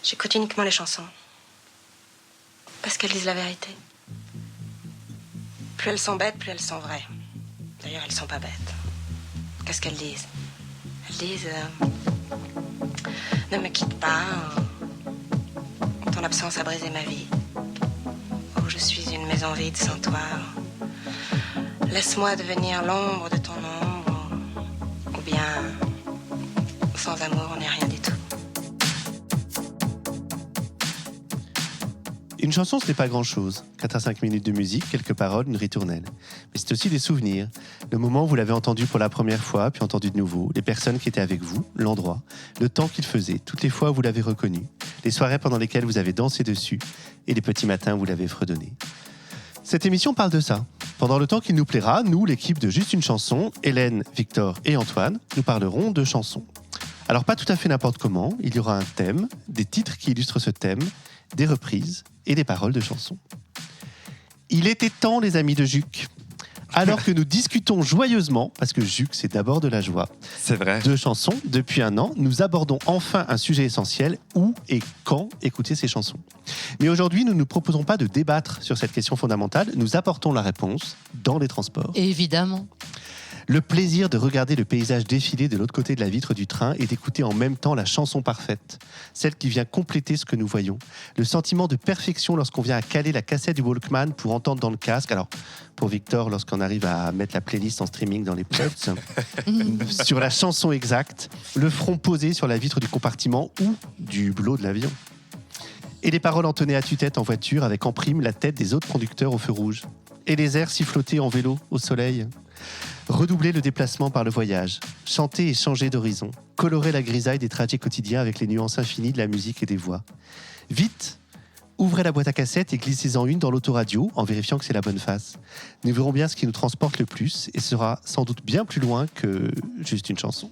J'écoute uniquement les chansons. Parce qu'elles disent la vérité. Plus elles sont bêtes, plus elles sont vraies. D'ailleurs, elles sont pas bêtes. Qu'est-ce qu'elles disent? Elles disent... ne me quitte pas. Ton absence a brisé ma vie. Oh, je suis une maison vide sans toi. Laisse-moi devenir l'ombre de ton ombre. Ou bien... sans amour, on n'est rien du tout. Une chanson, ce n'est pas grand-chose. 4 à 5 minutes de musique, quelques paroles, une ritournelle. Mais c'est aussi des souvenirs. Le moment où vous l'avez entendu pour la première fois, puis entendu de nouveau, les personnes qui étaient avec vous, l'endroit, le temps qu'il faisait, toutes les fois où vous l'avez reconnu, les soirées pendant lesquelles vous avez dansé dessus, et les petits matins où vous l'avez fredonné. Cette émission parle de ça. Pendant le temps qu'il nous plaira, nous, l'équipe de Juste une chanson, Hélène, Victor et Antoine, nous parlerons de chansons. Alors pas tout à fait n'importe comment, il y aura un thème, des titres qui illustrent ce thème, des reprises et des paroles de chansons. Il était temps, les amis de Juc. Alors que nous discutons joyeusement, parce que Juc, c'est d'abord de la joie, c'est vrai, de chansons, depuis un an, nous abordons enfin un sujet essentiel, où et quand écouter ces chansons. Mais aujourd'hui, nous ne nous proposons pas de débattre sur cette question fondamentale, nous apportons la réponse dans les transports. Évidemment. Le plaisir de regarder le paysage défiler de l'autre côté de la vitre du train et d'écouter en même temps la chanson parfaite, celle qui vient compléter ce que nous voyons. Le sentiment de perfection lorsqu'on vient à caler la cassette du Walkman pour entendre dans le casque. Alors, pour Victor, lorsqu'on arrive à mettre la playlist en streaming dans les plugs, sur la chanson exacte, le front posé sur la vitre du compartiment ou du hublot de l'avion. Et les paroles entonnées à tue-tête en voiture avec en prime la tête des autres conducteurs au feu rouge. Et les airs sifflotés en vélo au soleil. Redoubler le déplacement par le voyage, chanter et changer d'horizon, colorer la grisaille des trajets quotidiens avec les nuances infinies de la musique et des voix. Vite, ouvrez la boîte à cassettes et glissez-en une dans l'autoradio en vérifiant que c'est la bonne face. Nous verrons bien ce qui nous transporte le plus et sera sans doute bien plus loin que juste une chanson.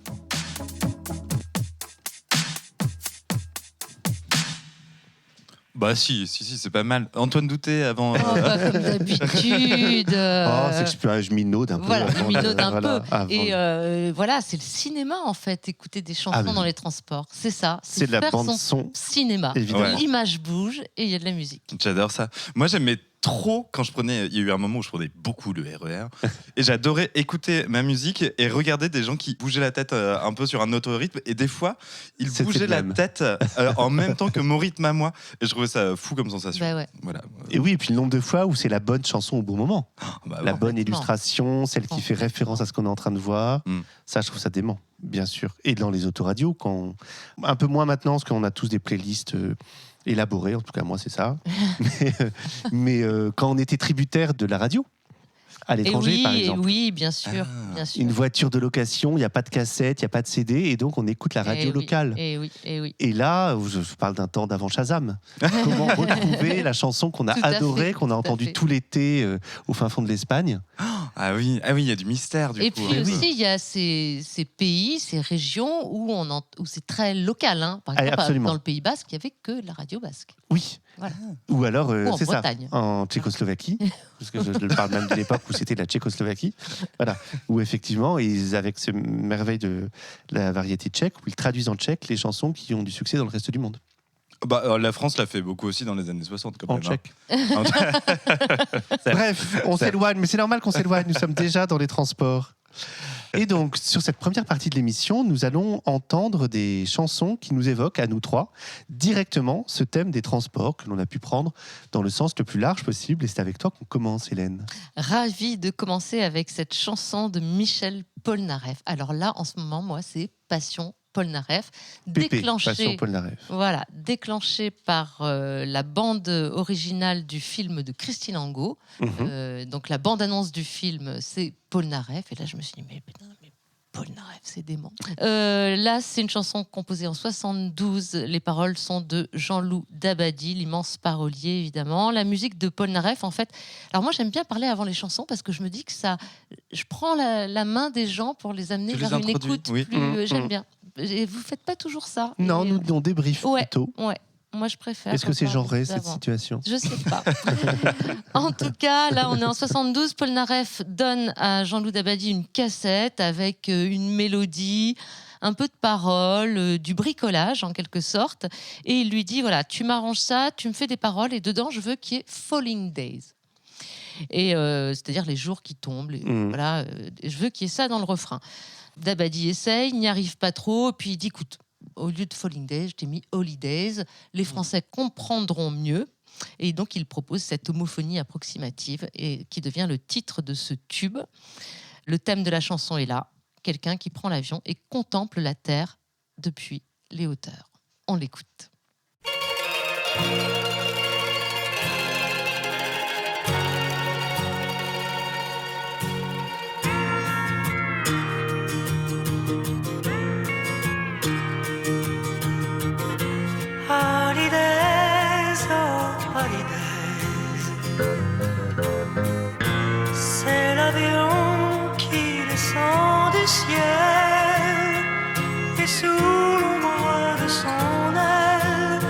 Bah si, c'est pas mal. Antoine Douté avant... Comme d'habitude. C'est que je minaude un peu. Voilà, je minaude un peu. Avant. Et voilà, c'est le cinéma en fait, écouter des chansons dans les transports. C'est ça. C'est de la bande-son. Cinéma. Évidemment. L'image bouge et il y a de la musique. J'adore ça. Moi, j'aimais trop quand je prenais... Il y a eu un moment où je prenais beaucoup le RER. Et j'adorais écouter ma musique et regarder des gens qui bougeaient la tête un peu sur un autre rythme. Et des fois, ils bougeaient la tête en même temps que mon rythme à moi. Et je trouvais ça fou comme sensation. Bah ouais. Voilà. Et oui, et puis le nombre de fois où c'est la bonne chanson au bon moment. La bonne illustration, celle qui fait référence à ce qu'on est en train de voir. Ça, je trouve ça dément, bien sûr. Et dans les autoradios, un peu moins maintenant, parce qu'on a tous des playlists... élaboré, en tout cas moi c'est ça. mais quand on était tributaire de la radio, à l'étranger par exemple. Oui, bien sûr, bien sûr. Une voiture de location, il n'y a pas de cassette, il n'y a pas de CD, et donc on écoute la radio locale. Oui. Et là, je parle d'un temps d'avant Shazam. Comment retrouver la chanson qu'on a adorée, qu'on a entendue tout l'été au fin fond de l'Espagne. Ah oui, il y a du mystère du coup. Et puis aussi, il y a ces pays, ces régions où c'est très local. Hein. Par exemple, dans le Pays Basque, il n'y avait que la radio basque. Oui. Voilà. Ou alors, c'est Bretagne. Ça, en Tchécoslovaquie, parce que je parle même de l'époque où c'était la Tchécoslovaquie, voilà, où effectivement, avec ce merveille de la variété tchèque, où ils traduisent en tchèque les chansons qui ont du succès dans le reste du monde. La France l'a fait beaucoup aussi dans les années 60. Quand en même, tchèque. Bref, on s'éloigne, mais c'est normal qu'on s'éloigne, nous sommes déjà dans les transports. Et donc, sur cette première partie de l'émission, nous allons entendre des chansons qui nous évoquent, à nous trois, directement ce thème des transports que l'on a pu prendre dans le sens le plus large possible. Et c'est avec toi qu'on commence, Hélène. Ravie de commencer avec cette chanson de Michel Polnareff. Alors là, en ce moment, moi, c'est Passion Polnareff, Passion Polnareff. Voilà, déclenché par la bande originale du film de Christine Angot. Donc la bande-annonce du film, c'est Polnareff. Et là, je me suis dit, mais Polnareff, c'est dément. Là, c'est une chanson composée en 72. Les paroles sont de Jean-Loup Dabadi, l'immense parolier, évidemment. La musique de Polnareff, en fait... Alors moi, j'aime bien parler avant les chansons parce que je me dis que ça... Je prends la main des gens pour les amener vers une écoute plus... J'aime bien. Et vous faites pas toujours ça. Non, nous on débriefe plutôt. Ouais. Moi, je préfère. Est-ce que c'est genré, cette situation ? Je sais pas. En tout cas, là, on est en 72. Polnareff donne à Jean-Loup Dabadi une cassette avec une mélodie, un peu de paroles, du bricolage en quelque sorte. Et il lui dit, voilà, tu m'arranges ça, tu me fais des paroles et dedans, je veux qu'il y ait Falling Days. Et c'est-à-dire les jours qui tombent. Voilà, je veux qu'il y ait ça dans le refrain. Dabadi essaye, n'y arrive pas trop, puis il dit, écoute, au lieu de Falling Days, je t'ai mis Holidays. Les Français comprendront mieux. Et donc, il propose cette homophonie approximative et qui devient le titre de ce tube. Le thème de la chanson est là. Quelqu'un qui prend l'avion et contemple la Terre depuis les hauteurs. On l'écoute. Holidays, oh holidays, c'est l'avion qui descend du ciel et sous l'ombre de son aile,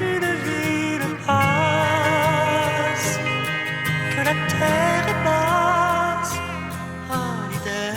une ville passe, que la terre est basse. Holidays.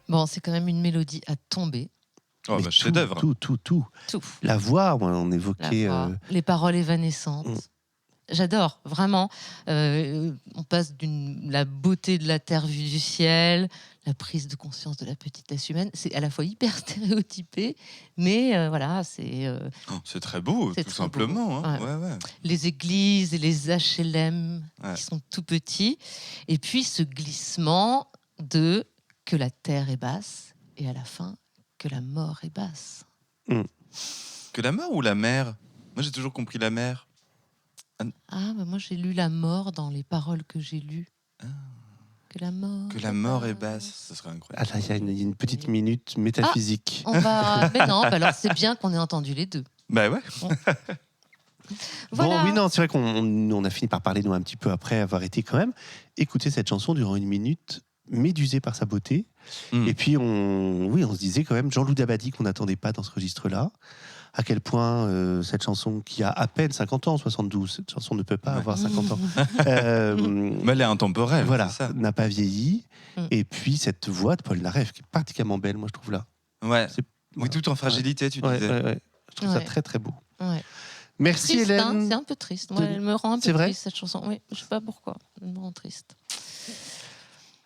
Bon, c'est quand même une mélodie à tomber. Oh, bah, chef-d'œuvre. Tout. La voix, on évoquait. Les paroles évanescentes. J'adore, vraiment. On passe de la beauté de la terre vue du ciel, la prise de conscience de la petitesse humaine. C'est à la fois hyper stéréotypé, mais voilà, c'est... c'est très beau, tout simplement. Beau. Hein. Ouais. Les églises et les HLM qui sont tout petits. Et puis ce glissement de que la terre est basse et à la fin, que la mort est basse. Que la mort ou la mer ? Moi, j'ai toujours compris la mer. Ah, bah moi j'ai lu la mort dans les paroles que j'ai lues. Que la mort est basse, ça serait incroyable. Ah là, il y a une petite minute métaphysique. Mais non, alors c'est bien qu'on ait entendu les deux. Bah ouais. Voilà. Bon, oui, non, c'est vrai qu'on a fini par parler nous un petit peu après avoir été quand même écouter cette chanson durant 1 minute, médusé par sa beauté. Et puis on se disait quand même Jean-Loup Dabadi qu'on n'attendait pas dans ce registre-là. à quel point cette chanson qui a à peine 50 ans, 72, cette chanson ne peut pas avoir 50 ans. Mais elle est intemporelle. Voilà, c'est ça. n'a pas vieilli. Et puis cette voix de Paul Naref qui est particulièrement belle, moi je trouve là. Ouais. C'est- Oui, tout en fragilité, tu Ouais, disais. ouais. Je trouve ça Ouais. très très beau. Ouais. Merci Triste, hein, Hélène. c'est un peu triste. Moi, elle me rend un C'est peu vrai triste, cette chanson. Oui, je sais pas pourquoi. Elle me rend triste.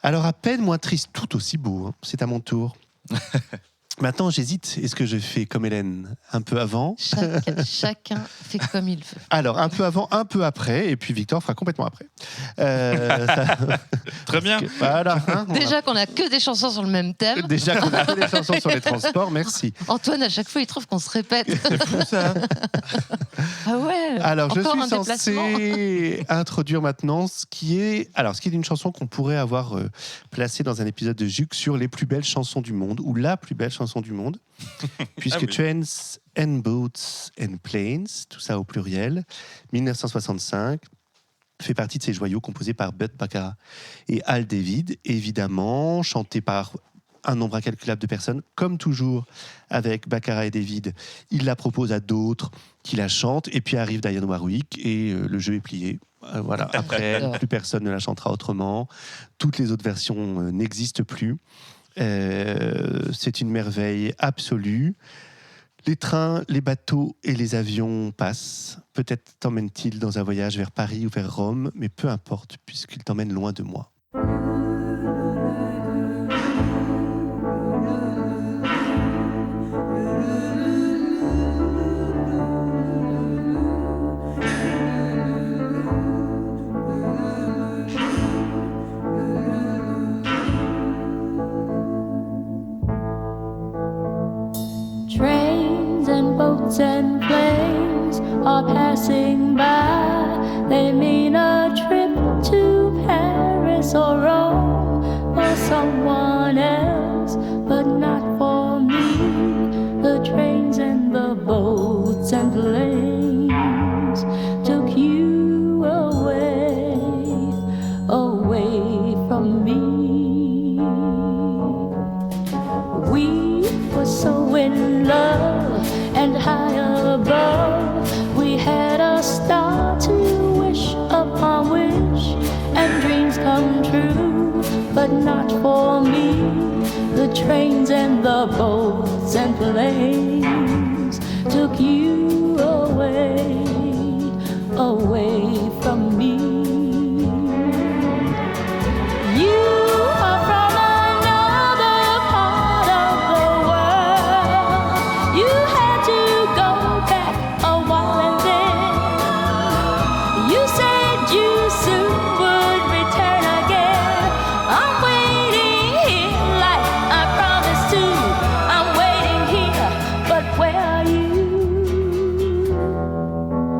Alors à peine moins triste, tout aussi beau. Hein. C'est à mon tour. Maintenant, j'hésite. Est-ce que je fais comme Hélène un peu avant? Chacun fait comme il veut. Alors, un peu avant, un peu après, et puis Victor fera complètement après. Très bien. Voilà. Hein, on Déjà qu'on a que des chansons sur le même thème. Déjà qu'on a fait des chansons sur les transports, merci. Antoine, à chaque fois, il trouve qu'on se répète. C'est fou ça. Ah ouais. Alors, je encore suis un déplacement. censé introduire maintenant ce qui est d'une chanson qu'on pourrait avoir placée dans un épisode de Juke sur les plus belles chansons du monde, ou la plus belle chanson du monde, puisque oui. Trains and Boats and Planes, tout ça au pluriel, 1965, fait partie de ces joyaux composés par Burt Bacharach et Al David, évidemment, chanté par un nombre incalculable de personnes, comme toujours avec Bacharach et David. Il la propose à d'autres qui la chantent, et puis arrive Dionne Warwick, et le jeu est plié. Voilà. Après elle, plus personne ne la chantera autrement. Toutes les autres versions n'existent plus. C'est une merveille absolue. Les trains, les bateaux et les avions passent. Peut-être t'emmène-t-il dans un voyage vers Paris ou vers Rome, mais peu importe, puisqu'il t'emmène loin de moi. Trains and boats and planes are passing by. They mean a trip to Paris or Rome or someone else, but not for me. The trains and the boats and planes took you away, away from me. We were so in love and high above. We had a star to wish upon wish, and dreams come true, but not for me. The trains and the boats and planes took you away, away from me. You are from another part of the world. You had to go back a while and then you said you soon would return again. I'm waiting here like I promised to. I'm waiting here, but where are you?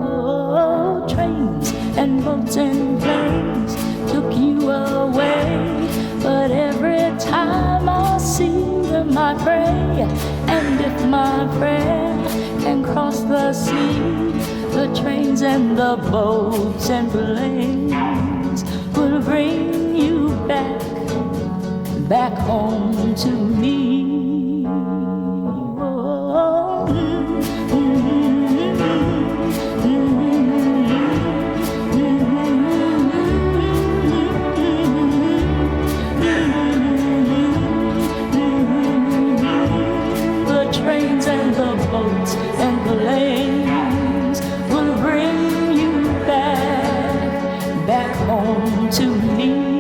Oh, trains and boats and planes took you away, but every time I see them I pray, and if my prayer can cross the sea, the trains and the boats and planes will bring you back, back home to me. Oh, the trains and the boats and planes will bring you back, back home to me.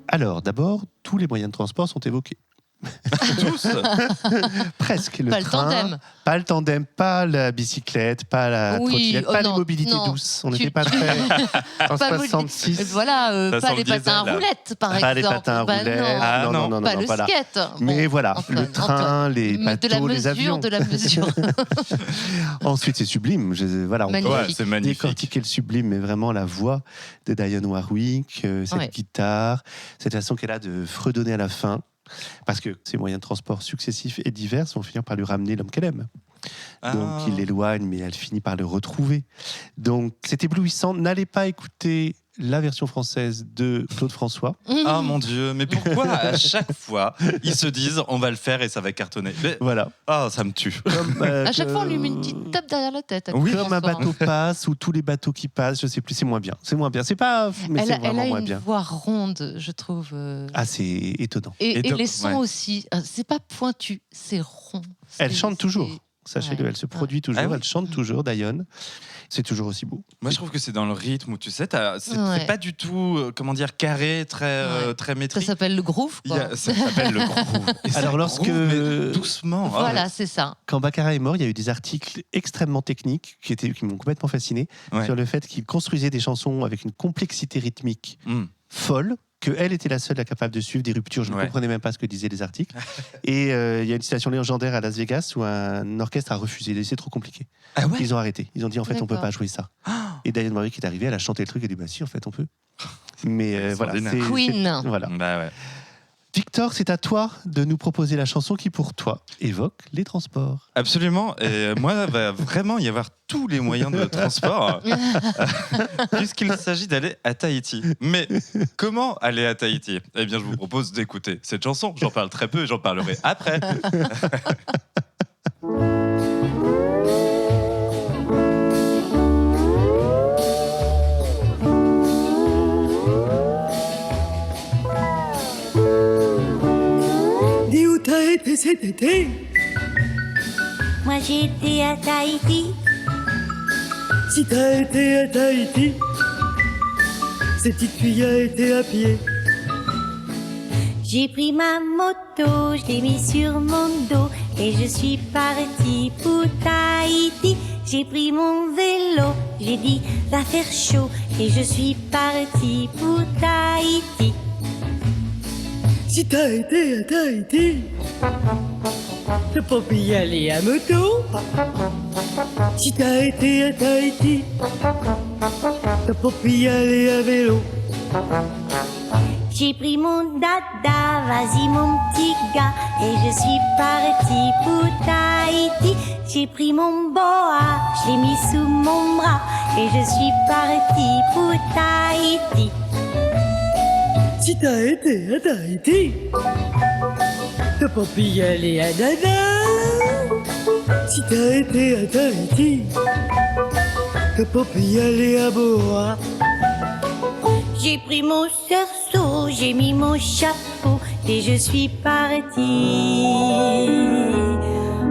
Alors, d'abord, tous les moyens de transport sont évoqués. Tous. Presque. Le Pas le train, tandem. pas le tandem, pas la bicyclette, pas la Oui, trottinette, oh pas non, les mobilités non. douces. On Tu- n'était pas très en Pas 66. Voilà, Ça pas sent les le diesel, patins à là. roulettes, par Pas exemple. les patins à Bah roulettes. non. Ah, non. Pas le voilà. skate. Mais Bon, voilà, Antoine, le train, Antoine. les de la bateaux, les mesure, avions. de la mesure. Ensuite, c'est sublime. Voilà, on peut Magnifique. Ouais, c'est magnifique. décortiquer le sublime, mais vraiment la voix de Dionne Warwick, cette Ouais. guitare, cette façon qu'elle a de fredonner à la fin. Parce que ces moyens de transport successifs et divers vont finir par lui ramener l'homme qu'elle aime. Ah. Donc il l'éloigne, mais elle finit par le retrouver. Donc c'est éblouissant. N'allez pas écouter la version française de Claude François. Ah mon Dieu, mais pourquoi à chaque fois ils se disent on va le faire et ça va cartonner? Mais... Voilà. Ah, ça me tue. Comme, À chaque fois, on lui met une petite tape derrière la tête. Oui. comme un bateau passe ou tous les bateaux qui passent, je sais plus, c'est moins bien. C'est moins bien. C'est pas, mais c'est Elle vraiment a moins une bien. voix ronde, je trouve. Ah, c'est étonnant. Et donc, les sons ouais. aussi. C'est pas pointu, c'est rond. Elle C'est- chante toujours. c'est- Sachez-le, Ouais. elle se produit toujours, Ah oui. elle chante toujours, Dionne. C'est toujours aussi beau. Moi, je trouve que c'est dans le rythme où tu sais, c'est Ouais. pas du tout, comment dire, carré, très Ça métrique. s'appelle le groove, Il y quoi. a- ça s'appelle le groove. Et Alors, ça lorsque- groove, mais doucement. Ah, Voilà, c'est ça. Quand Baccarat est mort, il y a eu des articles extrêmement techniques qui m'ont complètement fasciné Ouais. sur le fait qu'il construisait des chansons avec une complexité rythmique Mm. folle, qu'elle était la seule capable de suivre des ruptures. Je ne Ouais. comprenais même pas ce que disaient les articles. Et il y a une citation légendaire à Las Vegas où un orchestre a refusé. C'est trop compliqué. Ah ouais. Ils ont arrêté. Ils ont dit en fait, on peut D'accord. pas jouer ça. Et Diane Warwick est arrivée, elle a chanté le truc, elle a dit bah si, en fait, on peut. Mais voilà. Extraordinaire. Queen. Voilà. Bah ouais. Victor, c'est à toi de nous proposer la chanson qui, pour toi, évoque les transports. Absolument. Et moi, va vraiment y avoir tous les moyens de transport, puisqu'il s'agit d'aller à Tahiti. Mais comment aller à Tahiti? Eh bien, je vous propose d'écouter cette chanson. J'en parle très peu et j'en parlerai après. Dis où t'as été cet été? Moi j'étais à Tahiti, Si t'as été à Tahiti, cette petite fille a été à pied. j'ai pris ma moto, je l'ai mis sur mon dos et je suis partie pour Tahiti. J'ai pris mon vélo, j'ai dit va faire chaud et je suis partie pour Tahiti. Si t'as été à Tahiti, t'as pas pu y aller à moto. Si t'as été à Tahiti, t'as pas pu y aller à vélo. J'ai pris mon dada, vas-y mon petit gars, et je suis partie pour Tahiti. J'ai pris mon boa, je l'ai mis sous mon bras, et je suis partie pour Tahiti. Si t'as été à Tahiti, t'as pas pu y aller à Nana. Si t'as été à Tahiti, t'as pas pu y aller à Boa. J'ai pris mon cerceau, j'ai mis mon chapeau, et je suis partie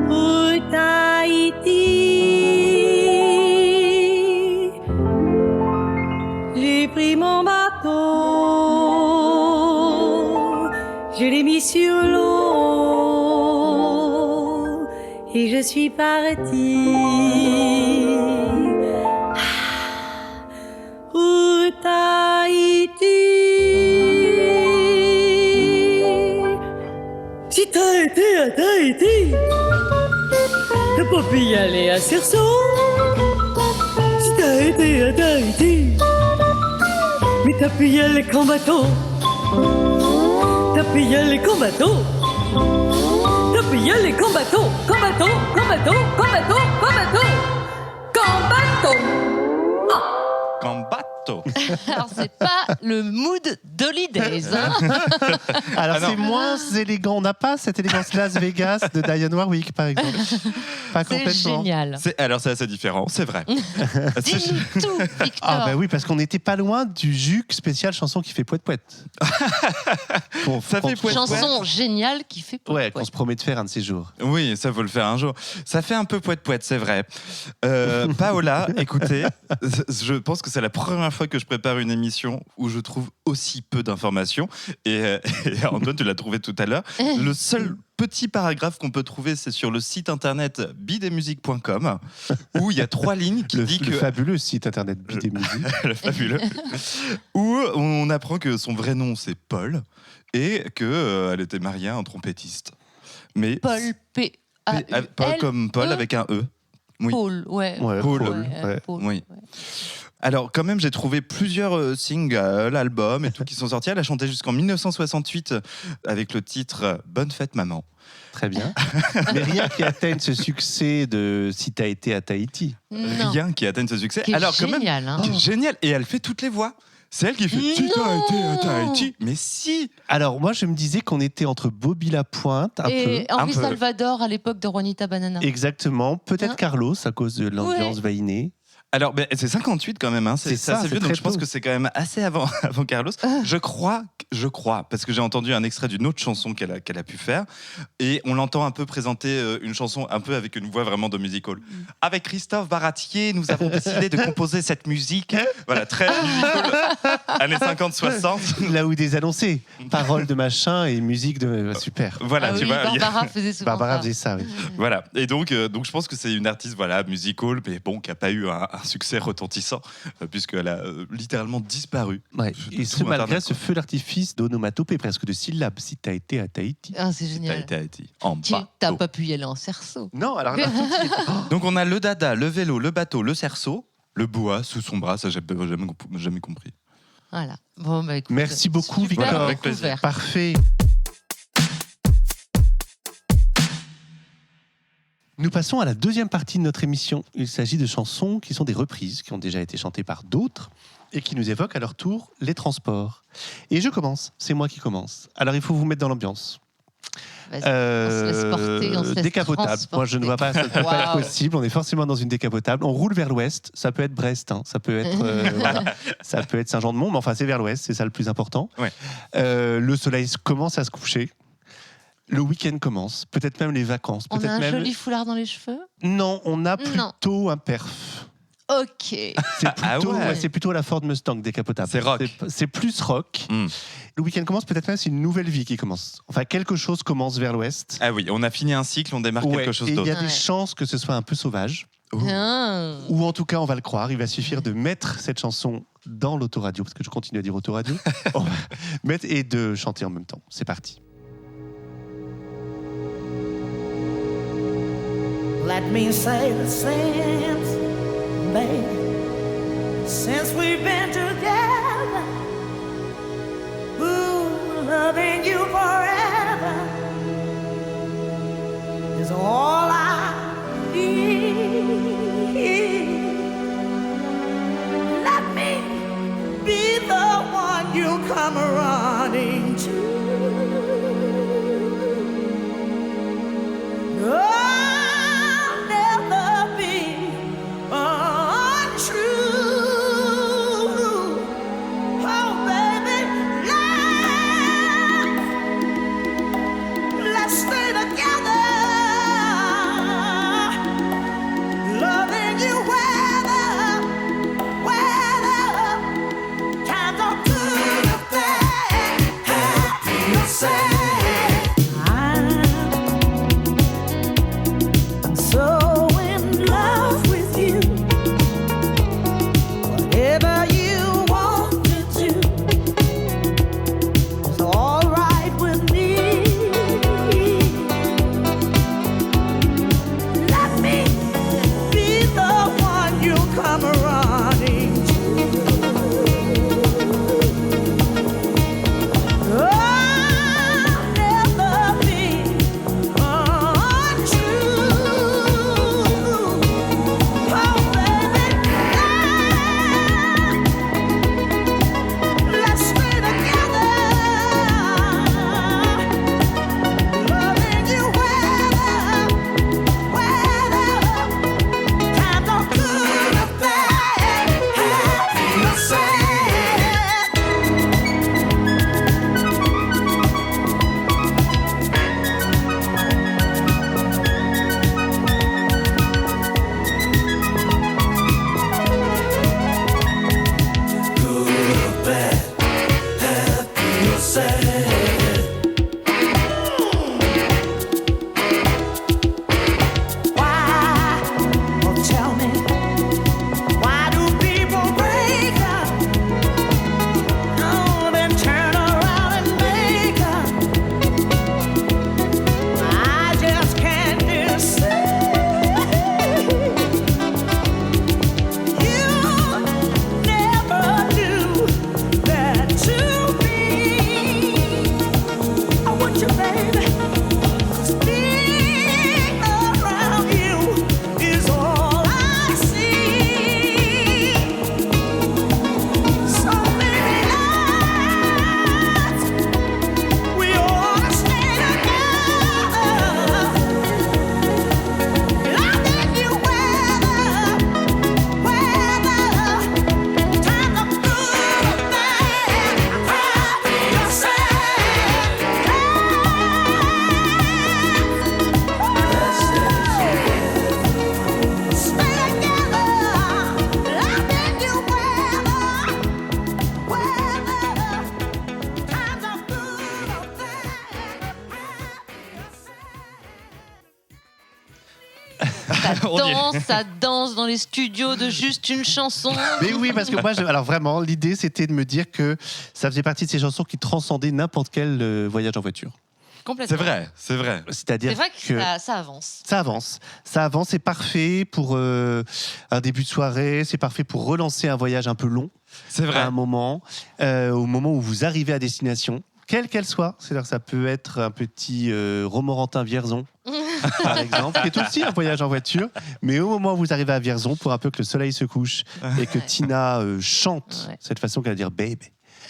pour Tahiti. J'ai pris mon bateau, je l'ai mis sur l'eau, et je suis partie pour Tahiti. Si t'as été à Tahiti, t'as pas pu y aller à Cerceau. Si t'as été à Tahiti, mais t'as pu y aller qu'en bateau. T'as pu y aller qu'en bateau. T'as pu y aller qu'en bateau. Qu'en bateau, qu'en bateau, qu'en bateau, qu'en bateau. Qu'en bateau. Cambato. Alors, c'est pas le mood d'Holidays. Hein. Alors, Ah non. c'est moins élégant. On n'a pas cette élégance Las Vegas de Dionne Warwick, par exemple. Pas C'est complètement. génial. Alors, c'est assez différent, c'est vrai. Dis-nous tout, Victor. Ah bah oui, parce qu'on n'était pas loin du Juc spécial chanson qui fait poète-poète. Ça fait poète-poète. Chanson géniale qui fait poète, Ouais, qu'on se promet de faire un de ces jours. Oui, ça faut le faire un jour. Ça fait un peu poète-poète, c'est vrai. Paola, écoutez, je pense que c'est la première fois que je prépare une émission où je trouve aussi peu d'informations. Et Antoine, tu l'as trouvé tout à l'heure. Le seul petit paragraphe qu'on peut trouver, c'est sur le site internet bidemusique.com, où il y a 3 lignes qui Le disent que... fabuleux site internet Bidé Musique. le fabuleux, où on apprend que son vrai nom c'est Paul et qu'elle était mariée à un trompettiste. Mais Paul P. A. Paul comme Paul avec un E. Oui. Paul, ouais. Ouais, Paul. ouais. Paul, Oui. Alors, quand même, j'ai trouvé plusieurs singles, albums et tout qui sont sortis. Elle a chanté jusqu'en 1968 avec le titre Bonne fête, maman. Très bien. Mais rien qui atteigne ce succès de Si t'as été à Tahiti. Non. Rien qui atteigne ce succès. Qui est Alors, quand même, génial, hein. qui est génial. Et elle fait toutes les voix. C'est elle qui fait Si t'as été à Tahiti. Mais si. Alors, moi, je me disais qu'on était entre Bobby Lapointe, un Et peu. Henri peu. Salvador à l'époque de Juanita Banana. Exactement. Peut-être Hein Carlos, à cause de l'ambiance Ouais. vainée. Alors, ben, c'est 58 quand même, hein. C'est ça, assez c'est vieux, donc très je pense tôt. que c'est quand même assez avant, avant Carlos. Je crois, parce que j'ai entendu un extrait d'une autre chanson qu'elle a pu faire, et on l'entend un peu présenter une chanson un peu avec une voix vraiment de musical. Avec Christophe Baratier, nous avons décidé de composer cette musique. Voilà, très musical, années 50-60. Là où des annoncés, paroles de machin et musique de... Super. Voilà, Ah tu oui, vois. il y a- Barbara faisait souvent Barbara ça. faisait ça, oui. Voilà, et donc je pense que c'est une artiste voilà, musical, mais bon, qui n'a pas eu un succès retentissant, puisqu'elle a littéralement disparu. Ouais. De Et tout ce, malgré Internet, ce feu d'artifice d'onomatopée, presque de syllabes, si t'as été à Tahiti. Ah, c'est T'as génial. été à Haïti, en T'as bateau. pas pu y aller en cerceau. Non, alors là, Donc on a le dada, le vélo, le bateau, le cerceau, le boa sous son bras, ça j'ai jamais compris. Voilà. Bon, bah, écoute, Merci beaucoup, super Victor. Avec plaisir. découverte. parfait. Nous passons à la deuxième partie de notre émission. Il s'agit de chansons qui sont des reprises, qui ont déjà été chantées par d'autres et qui nous évoquent à leur tour les transports. Et je commence, c'est moi qui commence. Alors il faut vous mettre dans l'ambiance. Vas-y, on se laisse porter, on se laisse Décapotable. transporter. Moi, je ne vois pas, ça ne peut pas être Waouh. possible. On est forcément dans une décapotable. On roule vers l'ouest. Ça peut être Brest, hein. Ça peut être, voilà. Ça peut être Saint-Jean-de-Mont, mais enfin, c'est vers l'ouest. C'est ça le plus important. Ouais. Le soleil commence à se coucher. Le week-end commence. Peut-être même les vacances. On a Peut-être un même. joli foulard dans les cheveux. Non, on a Non. plutôt un perf. Ok. C'est Ah plutôt, ouais. ouais, c'est plutôt la Ford Mustang décapotable. C'est rock. C'est plus rock. Mm. Le week-end commence. Peut-être même c'est une nouvelle vie qui commence. Enfin, quelque chose commence vers l'ouest. Ah oui, on a fini un cycle, on démarre Ouais, quelque chose et il y d'autre. a des Ouais. chances que ce soit un peu sauvage. Ah. Ou en tout cas, on va le croire. Il va suffire de mettre cette chanson dans l'autoradio, parce que je continue à dire autoradio, On va mettre et de chanter en même temps. C'est parti. Let me say the since, baby, since we've been together, ooh, loving you forever is all I need. Let me be the one you come running to. I'll never be untrue. Ça danse dans les studios de juste une chanson. Mais oui, parce que moi, alors vraiment, l'idée, c'était de me dire que ça faisait partie de ces chansons qui transcendaient n'importe quel voyage en voiture. Complètement. C'est vrai. C'est-à-dire C'est vrai que que ça avance. ça avance, c'est parfait pour un début de soirée, c'est parfait pour relancer un voyage un peu long C'est vrai. à un moment, au moment où vous arrivez à destination, quelle qu'elle soit. C'est-à-dire que ça peut être un petit Romorantin-Vierzon, par exemple, qui est aussi un voyage en voiture, mais au moment où vous arrivez à Vierzon, pour un peu que le soleil se couche et que Tina chante Ouais. cette façon qu'elle va dire « babe »,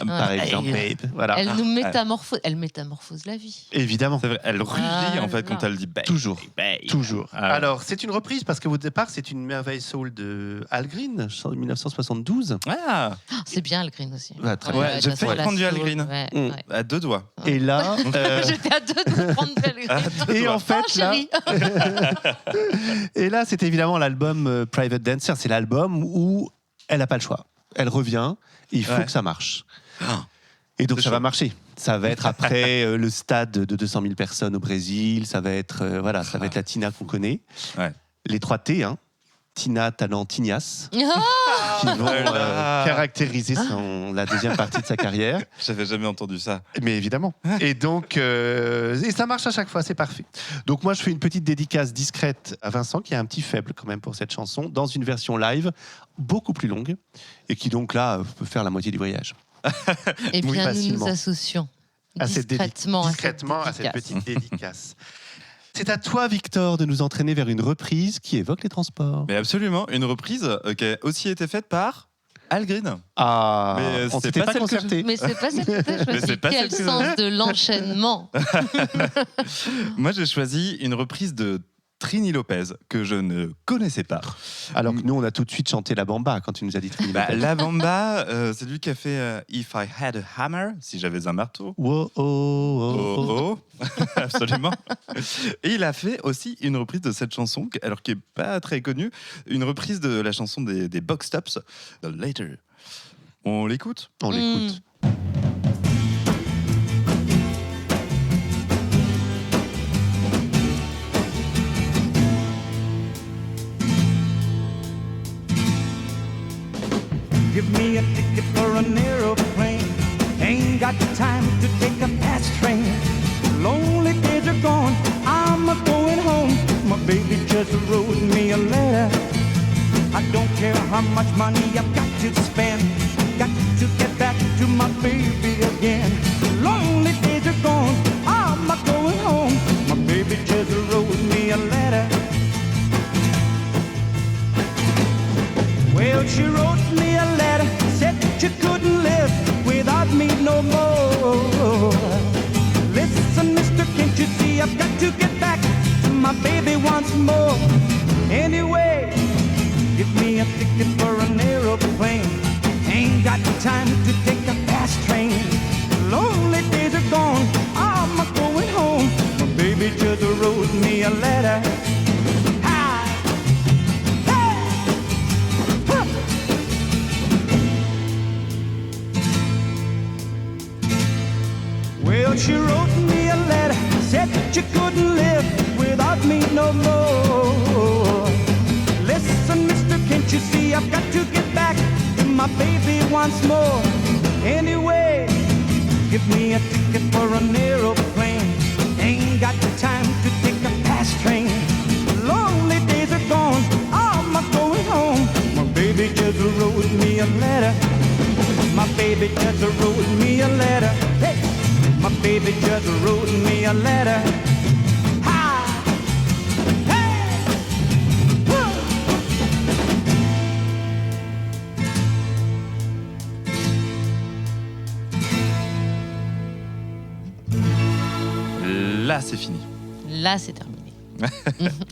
par exemple, Et babe, voilà. Elle nous métamorphose la vie. Évidemment. C'est vrai. Elle rugit Ah, en fait quand non. elle dit babe. Toujours. Babe. Toujours. Ah. Alors, c'est une reprise parce qu'au départ, c'est une merveille soul de Al Green, 1972. Ah, C'est bien le green aussi. Ouais, très bien. Ouais, j'ai de toute fait façon, la prendre du Al soul, Green. ouais, Mm. ouais. à 2 doigts. Et là, J'étais à 2 de prendre du Al Green. À 2 et doigts. en fait, Oh, là, chérie. et là, c'est évidemment l'album Private Dancer. C'est l'album où elle n'a pas le choix. Elle revient. Et il faut Ouais. que ça marche. Ah. Et donc, C'est ça chaud. va marcher. Ça va être après le stade de 200 000 personnes au Brésil. Ça va être, voilà, ça va être la Tina qu'on connaît. Ouais. Les 3 T, hein. Tina, Talent, Tignasse, Ah, qui vont là. caractériser la deuxième partie de sa carrière. J'avais jamais entendu ça. Mais évidemment. Et donc, et ça marche à chaque fois, c'est parfait. Donc moi, je fais une petite dédicace discrète à Vincent, qui a un petit faible quand même pour cette chanson, dans une version live beaucoup plus longue, et qui donc là peut faire la moitié du voyage. Eh Oui, bien, nous facilement. nous associons À cette discrètement à cette dédicace. petite dédicace. C'est à toi, Victor, de nous entraîner vers une reprise qui évoque les transports. Mais absolument, une reprise qui a aussi été faite par Al Green. Ah, Mais on c'est s'était pas pas celle que concerté. Mais c'est pas celle que t'as Mais choisi. c'est pas Quel celle que- sens de l'enchaînement. Moi, j'ai choisi une reprise de Trini Lopez que je ne connaissais pas. Alors que nous, on a tout de suite chanté la bamba quand tu nous as dit Trini Bah, Lopez. la bamba, c'est lui qui a fait If I Had a Hammer, si j'avais un marteau. Wow, oh, oh, oh. Oh, oh. Absolument. Et il a fait aussi une reprise de cette chanson, alors qui est pas très connue, une reprise de la chanson des Box Tops, The Later. On l'écoute? On l'écoute. Give me a ticket for an aeroplane. Ain't got time to take a fast train. Lonely days are gone, I'm a going home. My baby just wrote me a letter. I don't care how much money I've got to spend. Got to get back to my baby again. Lonely days are gone, I'm a going home. My baby just wrote me a letter. Well, she wrote me a letter, said she couldn't live without me no more. Listen, mister, can't you see I've got to get back to my baby once more? Anyway, give me a ticket for an aeroplane. Ain't got time to take a fast train. Lonely days are gone, I'm a going home. My baby just wrote me a letter. Hi. Hey. Huh. Well, she wrote me a letter, said she couldn't live without me no more. Listen, mister, can't you see I've got to get back to my baby once more? Anyway, give me a ticket for an aeroplane. Ain't got the time to take a fast train. Lonely days are gone, I'm a going home. My baby just wrote me a letter. My baby just wrote me a letter. Hey, my baby just wrote me a letter. Hi. Hey. Woo. Là, c'est fini. Là, c'est terminé.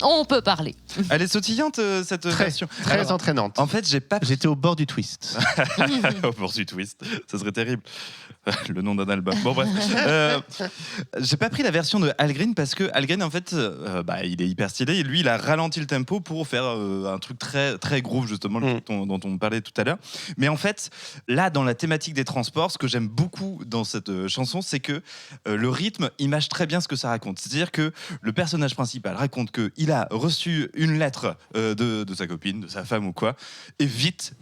On peut parler. Elle est sautillante, cette Très, version. très Alors, entraînante. En fait, j'ai pas J'étais au bord du twist. au bord du twist. Ça serait terrible. Le nom d'un album. Bon, bref. J'ai pas pris la version de Al Green parce que Al Green, en fait, il est hyper stylé. Et lui, il a ralenti le tempo pour faire un truc très, très groove, justement, dont on parlait tout à l'heure. Mais en fait, là, dans la thématique des transports, ce que j'aime beaucoup dans cette chanson, c'est que le rythme image très bien ce que ça raconte. C'est-à-dire que le personnage principal raconte qu'il a reçu une lettre de sa copine, de sa femme ou quoi, et vite,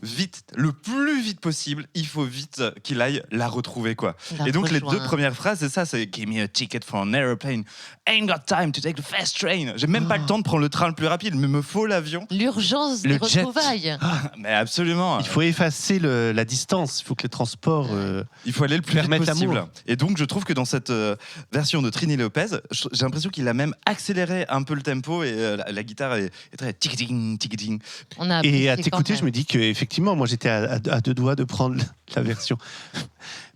le plus vite possible, il faut vite qu'il aille la retrouver, quoi. Et donc les 2 premières phrases, c'est ça, c'est « Give me a ticket for an airplane. Ain't got time to take the fast train. » J'ai même pas le temps de prendre le train le plus rapide, mais me faut l'avion. L'urgence des Le jet. retrouvailles. Mais absolument. Il faut effacer la distance, il faut que les transports... Il faut aller le plus vite permettre possible. l'amour. Et donc, je trouve que dans cette version de Trini Lopez, j'ai l'impression qu'il a même accéléré un peu le tempo et la guitare est très tic-tic, tic-tic. On a Et à apprécié t'écouter, quand je me dis qu'effectivement, moi j'étais à 2 doigts de prendre la version,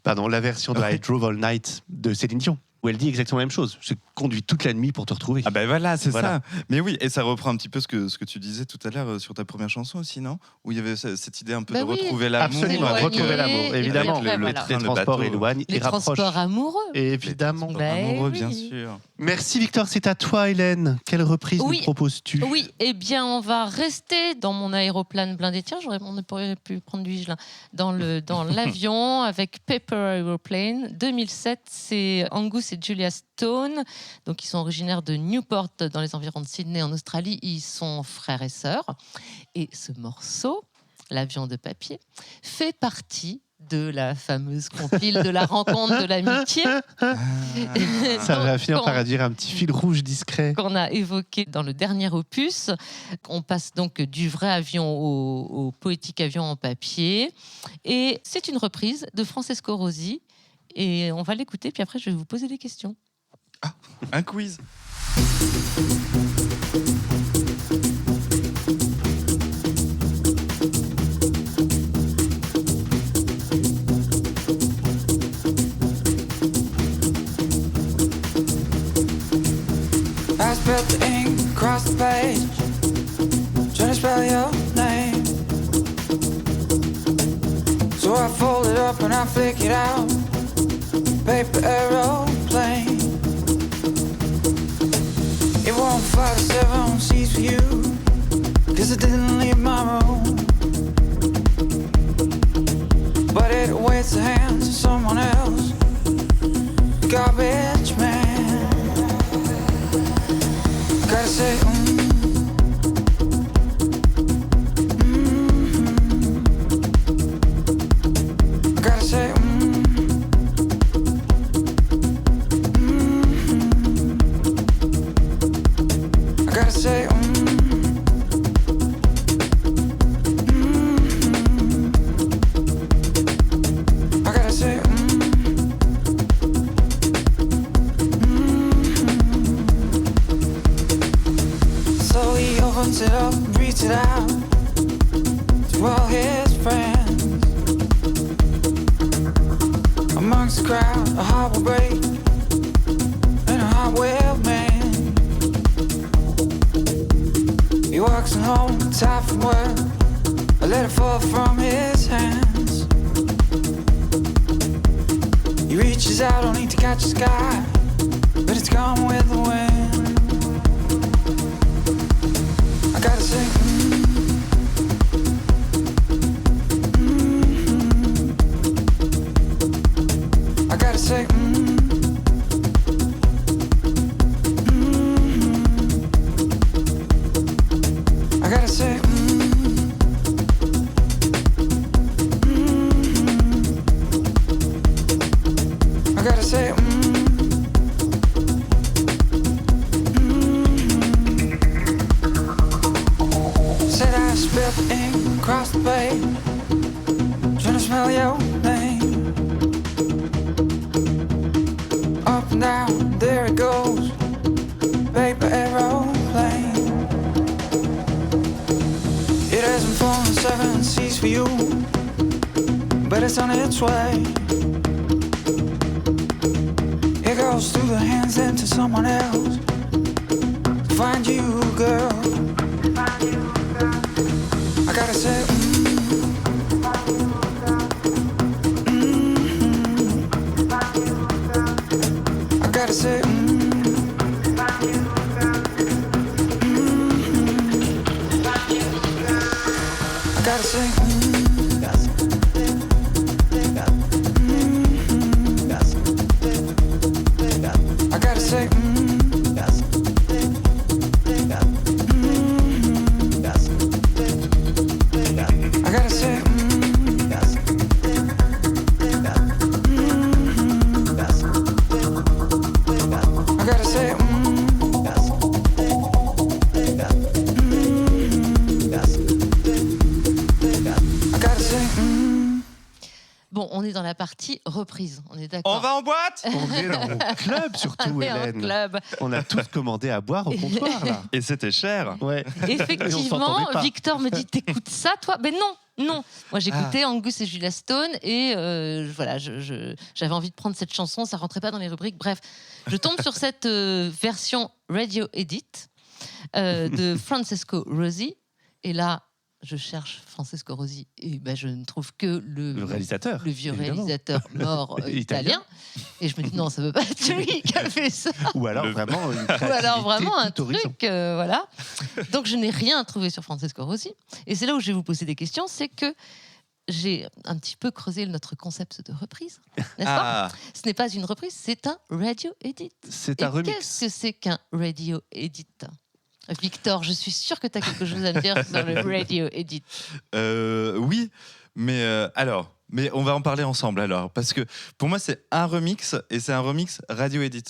la version de I Drove All Night de Céline Dion, où elle dit exactement la même chose. Je conduis toute la nuit pour te retrouver. Ah ben voilà, c'est Voilà. ça. Mais oui, et ça reprend un petit peu ce que tu disais tout à l'heure sur ta première chanson aussi, non? Où il y avait cette idée un peu Bah de oui. retrouver l'amour. Absolument, éloigné, retrouver l'amour, évidemment. et puis après, le voilà. train, Les le transports bateau. éloignent Les et rapprochent. transports amoureux. Évidemment. Les Bah transports amoureux, oui. bien sûr. Merci Victor, c'est à toi Hélène. Quelle reprise Oui. nous proposes-tu? Oui, eh bien, on va rester dans mon aéroplane blindé. Tiens, on aurait pu prendre du Vigelin. Dans l'avion avec Paper Aeroplane. 2007, c'est Angus et Julia Stone. Donc, ils sont originaires de Newport, dans les environs de Sydney, en Australie. Ils sont frères et sœurs. Et ce morceau, L'avion de papier, fait partie de la fameuse compile de la rencontre de l'amitié. Ça va Donc, finir par induire un petit fil rouge discret. qu'on a évoqué dans le dernier opus. On passe donc du vrai avion au poétique avion en papier. Et c'est une reprise de Francesco Rosi. Et on va l'écouter, puis après, je vais vous poser des questions. Un quiz. I spilled the ink across the page, trying to spell your name. So I fold it up and I flick it out. Paper aeroplane. It won't fly to 7 seats for you, 'cause it didn't leave my room. But it awaits the hands of someone else. Garbage man. Gotta say, I gotta say, I gotta say, I gotta say, So he opens it up and reads it out to all his friends. Amongst the crowd, a heart will break and a heart will mend. He walks in home, tired from work, a letter fall from his hands. He reaches out only to catch the sky, but it's gone with the wind. I gotta say, I gotta say, I gotta say, I gotta say, said I spilled the ink across the page, trying to smell your name. Up and down, there it goes, paper aeroplane. It hasn't fallen 7 seas for you, but it's on its way. It goes through the hands into someone else to find you, girl. I gotta say, I gotta say, I gotta say, I gotta say, la partie reprise. On est d'accord. On va en boîte. On est dans mon club surtout, On est en Hélène. club. On a tous commandé à boire au comptoir là. Et c'était cher. Ouais. Et on Effectivement, s'entendait pas. Victor me dit t'écoutes ça, toi? Ben non. Moi j'écoutais Angus et Julia Stone et voilà, j'avais envie de prendre cette chanson, ça rentrait pas dans les rubriques. Bref, je tombe sur cette version radio edit de Francesco Rosi et là. Je cherche Francesco Rosi et ben je ne trouve que Le réalisateur. le vieux évidemment. réalisateur mort italien. Et je me dis non, ça ne peut pas être lui qui a fait ça. Ou alors Le- vraiment une Ou créativité alors vraiment un tout horizon. truc, voilà. Donc je n'ai rien trouvé sur Francesco Rosi. Et c'est là où je vais vous poser des questions, c'est que j'ai un petit peu creusé notre concept de reprise, n'est-ce pas? Ah, Ce n'est pas une reprise, c'est un radio edit. C'est Et un remix. qu'est-ce que c'est qu'un radio edit? Victor, je suis sûre que tu as quelque chose à me dire sur le radio edit. oui, mais alors, mais on va en parler ensemble alors, parce que pour moi c'est un remix et c'est un remix radio edit.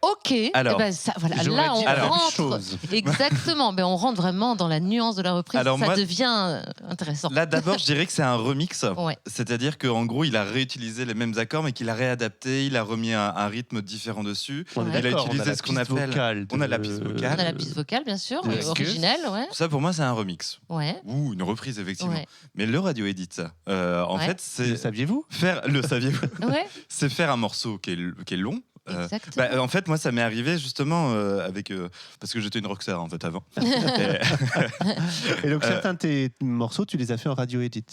Ok, Alors, eh ben ça, voilà, J'aurais là dit on la même rentre. chose. Exactement, ben on rentre vraiment dans la nuance de la reprise. Alors ça moi- devient intéressant. Là d'abord je dirais que c'est un remix, Ouais. c'est-à-dire qu'en gros il a réutilisé les mêmes accords mais qu'il a réadapté, il a remis un rythme différent dessus. On est Ouais. Il a d'accord, utilisé on a la ce qu'on piste appelle- vocale on a la piste vocale. On a la piste vocale, bien sûr, Est-ce que- originelle, ouais. Ça pour moi c'est un remix Ouais. ou une reprise effectivement. Ouais. Mais le radio edit, en Ouais. fait Le c'est saviez-vous? le saviez-vous, Ouais, c'est faire un morceau qui est long. exactement. En fait, moi, ça m'est arrivé justement avec parce que j'étais une rockstar en fait avant. Et, Et donc certains de tes morceaux, tu les as fait en radio edit.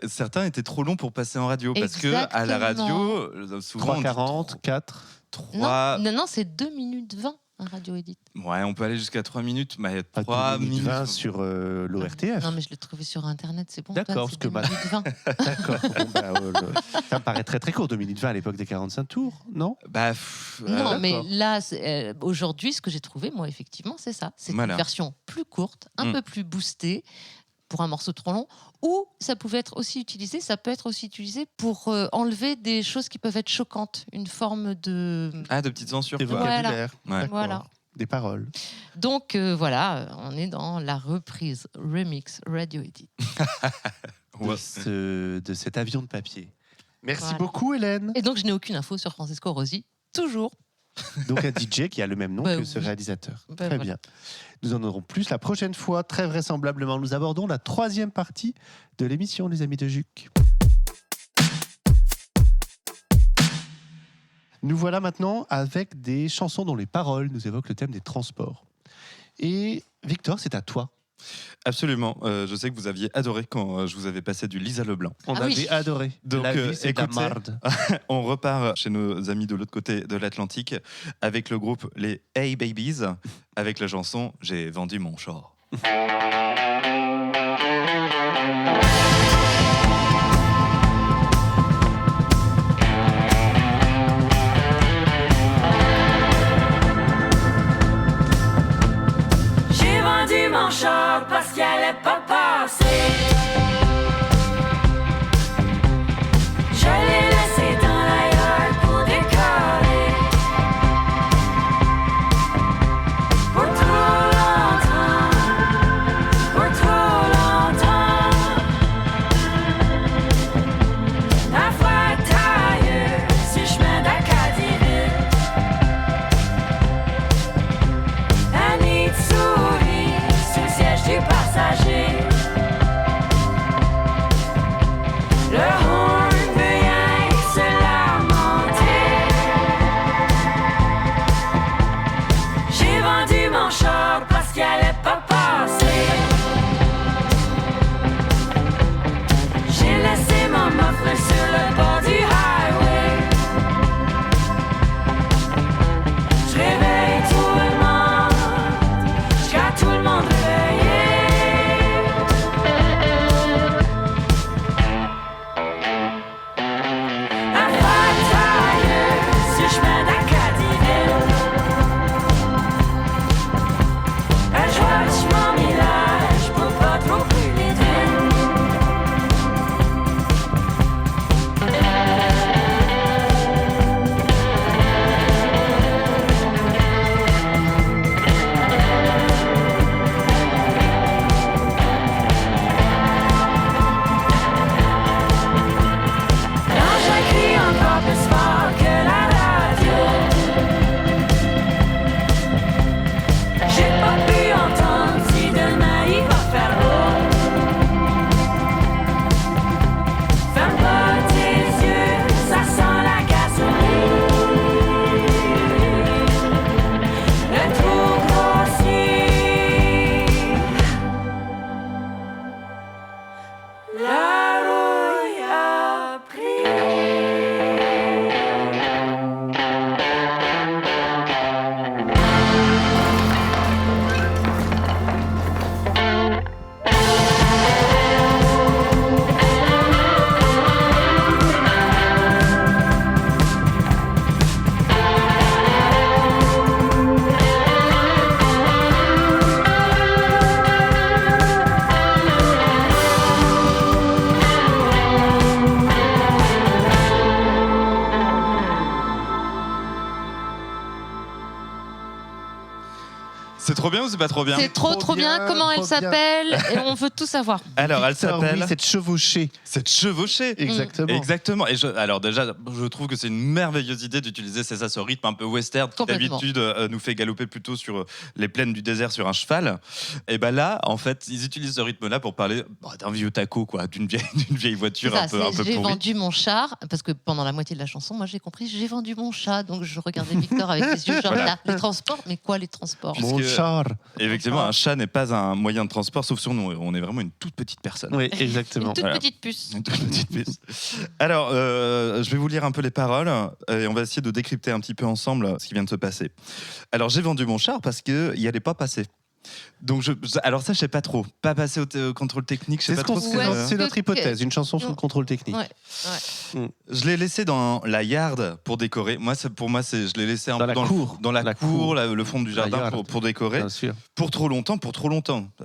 certains étaient trop longs pour passer en radio parce que à la radio, souvent 3,40, 4. 3. Non, c'est 2 minutes 20, un radio edit. Ouais, on peut aller jusqu'à 3 minutes, mais À 3 minutes. 20 sur l'ORTF. Non, mais je l'ai trouvé sur Internet, c'est bon. D'accord, Antoine, parce c'est que 2 ma- minutes 20. D'accord. Bon, bah, ça me paraît très très court, 2 minutes 20 à l'époque des 45 tours, non? Non, mais d'accord. là, aujourd'hui, ce que j'ai trouvé, moi, effectivement, c'est ça. C'est Voilà. une version plus courte, un Mm. peu plus boostée pour un morceau trop long, ou ça peut être aussi utilisé pour enlever des choses qui peuvent être choquantes, une forme de... de petites censures. Des quoi. Voilà. vocabulaires. Ouais. D'accord. Voilà. Des paroles. Donc voilà, on est dans la reprise, remix, radio edit. Ouais. De cet avion de papier. Merci Voilà. beaucoup, Hélène. Et donc je n'ai aucune info sur Francesco Rosi, toujours. Donc un DJ qui a le même nom Bah que ce oui. réalisateur. Bah Très voilà. bien. Nous en aurons plus la prochaine fois. Très vraisemblablement, nous abordons la 3e partie de l'émission, les amis de Juc. Nous voilà maintenant avec des chansons dont les paroles nous évoquent le thème des transports. Et Victor, c'est à toi. Absolument. Je sais que vous aviez adoré quand je vous avais passé du Lisa Leblanc. On Ah avait oui. adoré. Donc, la vie, c'est de la écoutez, marde. On repart chez nos amis de l'autre côté de l'Atlantique avec le groupe les Hey Babies avec la chanson J'ai vendu mon char. J'ai vendu mon char parce qu'il allait pas passer. Je l'ai laissé dans la yard pour décoller. Pour trop longtemps, pour trop longtemps. La fois taille sur le chemin d'Acadie-Ville. Annie sourit sous le siège du passager. Le horn veut rien que se lamenter. J'ai vendu mon char parce qu'il allait pas passer. J'ai laissé mon muffler sur le bord du highway. Je réveille tout le monde, je garde tout le monde réveillé. Un bataille sur le chemin d'Acadie-Ville. Un jour C'est trop bien ou c'est pas trop bien? C'est trop bien. Comment elle s'appelle? Et on veut tout savoir. Alors, elle s'appelle... Oui, cette chevauchée. Cette chevauchée. Exactement. Exactement. Et alors déjà, je trouve que c'est une merveilleuse idée d'utiliser ce rythme un peu western qui Complètement. d'habitude nous fait galoper plutôt sur les plaines du désert sur un cheval. Et ben là, en fait, ils utilisent ce rythme-là pour parler d'un vieux taco, quoi, d'une vieille voiture C'est ça, un peu j'ai pourrie. vendu mon char, parce que pendant la moitié de la chanson, moi j'ai compris, j'ai vendu mon chat. Donc je regardais Victor avec les yeux genre là. Les transports, mais quoi les transports? Mon Puisque- char. Effectivement, un chat n'est pas un moyen de transport, sauf sur nous. On est vraiment une toute petite personne. Oui, Une exactement. toute Voilà. petite puce. Une toute petite puce. Alors, je vais vous lire un peu les paroles et on va essayer de décrypter un petit peu ensemble ce qui vient de se passer. Alors, j'ai vendu mon char parce qu'il n'y allait pas passer. Donc, alors ça, je sais pas trop. Pas passer au contrôle technique, je sais C'est pas trop. c'est Ouais, c'est notre hypothèse, une chanson sous le contrôle technique. Ouais. Je l'ai laissé dans la yard pour décorer. Pour moi, je l'ai laissé un Dans peu la cour. dans la La cour, cour. le fond du La jardin yard. pour décorer. Bien sûr. Pour trop longtemps.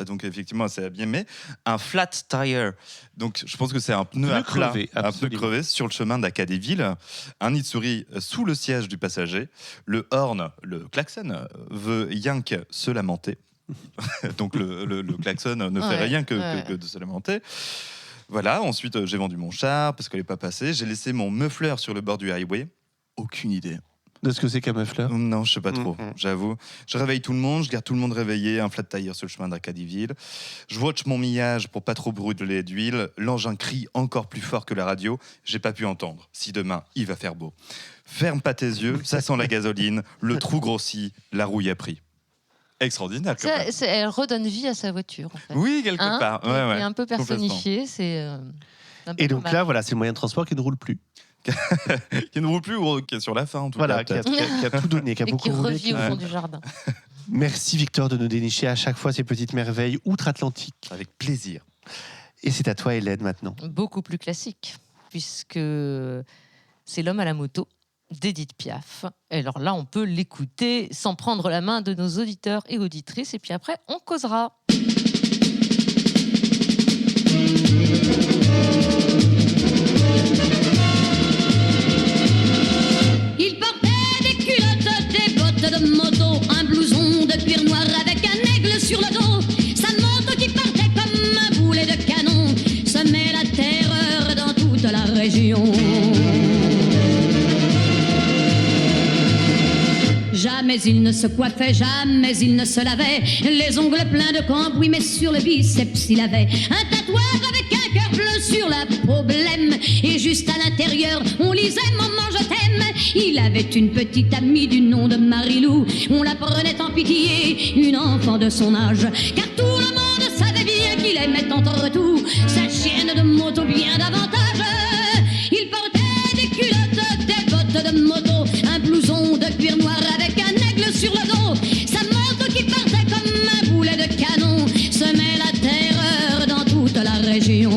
Donc effectivement, c'est abîmé. Un flat tire. Donc je pense que c'est un pneu Pneu à plat, crevé, un pneu absolument. crevé sur le chemin d'Acadéville. Un nid de souris sous le siège du passager. Le horn, le klaxon, veut yank se lamenter. Donc le klaxon ne fait Ouais, rien que ouais. de se lamenter. Voilà, ensuite j'ai vendu mon char parce qu'elle n'est pas passée. J'ai laissé mon muffler sur le bord du highway. Aucune idée. De ce que c'est qu'un muffler. Non, je sais pas trop, Mhm. j'avoue. Je réveille tout le monde, je garde tout le monde réveillé, un flat tire sur le chemin d'Acadéville. Je watch mon millage pour pas trop brûler d'huile. L'engin crie encore plus fort que la radio. J'ai pas pu entendre. Si demain, il va faire beau. Ferme pas tes yeux, ça sent la gasoline. Le trou grossit, la rouille a pris. Extraordinaire. quand même. Elle redonne vie à sa voiture. En fait. Oui, quelque Hein part. Et Ouais, un peu complètement. personnifié, c'est. un peu Et donc pas là, mal. voilà, c'est le moyen de transport qui ne roule plus. Qui ne roule plus ou qui est sur la fin, en tout Voilà, cas. qui peut-être. a tout donné, qui a Et beaucoup qui roulé. revit au Ouais. fond du jardin. Merci Victor de nous dénicher à chaque fois ces petites merveilles outre-Atlantique. Avec plaisir. Et c'est à toi Hélène maintenant. Beaucoup plus classique, puisque c'est L'homme à la moto d'Edith Piaf. Et alors là, on peut l'écouter sans prendre la main de nos auditeurs et auditrices, et puis après, on causera. Il portait des culottes, des bottes de moto, un blouson de cuir noir avec un aigle sur le dos. Sa moto qui partait comme un boulet de canon semait la terreur dans toute la région. Jamais il ne se coiffait, jamais il ne se lavait. Les ongles pleins de cambouis, mais sur le biceps il avait un tatouage avec un cœur bleu sur la peau blême. Et juste à l'intérieur, on lisait Maman je t'aime. Il avait une petite amie du nom de Marilou. On la prenait en pitié, une enfant de son âge. Car tout le monde savait bien qu'il aimait entre tout sa chienne de moto bien davantage. Il portait des culottes, des bottes de moto, un blouson de cuir noir avec un aigle sur le dos. Sa moto qui partait comme un boulet de canon semait la terreur dans toute la région.